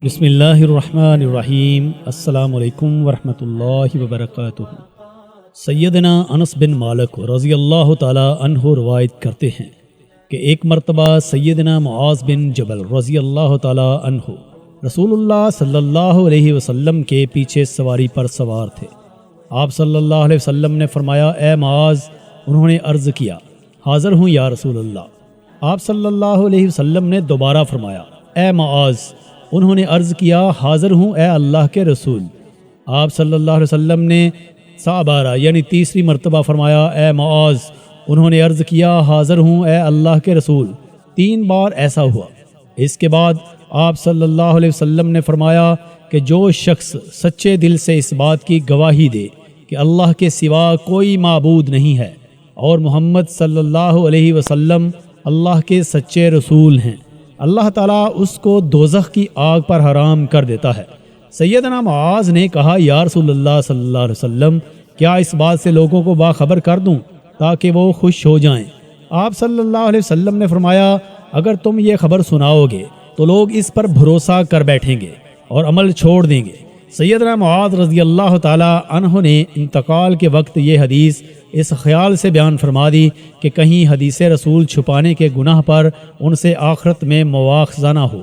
بسم اللہ الرحمن الرحیم۔ السلام علیکم ورحمۃ اللہ وبرکاتہ۔ سیدنا انس بن مالک رضی اللہ تعالی عنہ روایت کرتے ہیں کہ ایک مرتبہ سیدنا معاذ بن جبل رضی اللہ تعالی عنہ رسول اللہ صلی اللہ علیہ وسلم کے پیچھے سواری پر سوار تھے۔ آپ صلی اللہ علیہ وسلم نے فرمایا، اے معاذ۔ انہوں نے عرض کیا، حاضر ہوں یا رسول اللہ۔ آپ صلی اللہ علیہ وسلم نے دوبارہ فرمایا، اے معاذ۔ انہوں نے عرض کیا، حاضر ہوں اے اللہ کے رسول۔ آپ صلی اللہ علیہ وسلم نے سابارہ یعنی تیسری مرتبہ فرمایا، اے معاذ۔ انہوں نے عرض کیا، حاضر ہوں اے اللہ کے رسول۔ 3 بار ایسا ہوا۔ اس کے بعد آپ صلی اللہ علیہ وسلم نے فرمایا کہ جو شخص سچے دل سے اس بات کی گواہی دے کہ اللہ کے سوا کوئی معبود نہیں ہے اور محمد صلی اللہ علیہ وسلم اللہ کے سچے رسول ہیں، اللہ تعالیٰ اس کو دوزخ کی آگ پر حرام کر دیتا ہے۔ سیدنا معاذ نے کہا، یا رسول اللہ صلی اللہ علیہ وسلم، کیا اس بات سے لوگوں کو باخبر کر دوں تاکہ وہ خوش ہو جائیں؟ آپ صلی اللہ علیہ وسلم نے فرمایا، اگر تم یہ خبر سناؤ گے تو لوگ اس پر بھروسہ کر بیٹھیں گے اور عمل چھوڑ دیں گے۔ سیدنا معاذ رضی اللہ تعالی عنہ نے انتقال کے وقت یہ حدیث اس خیال سے بیان فرما دی کہ کہیں حدیث رسول چھپانے کے گناہ پر ان سے آخرت میں مواخذہ نہ ہو۔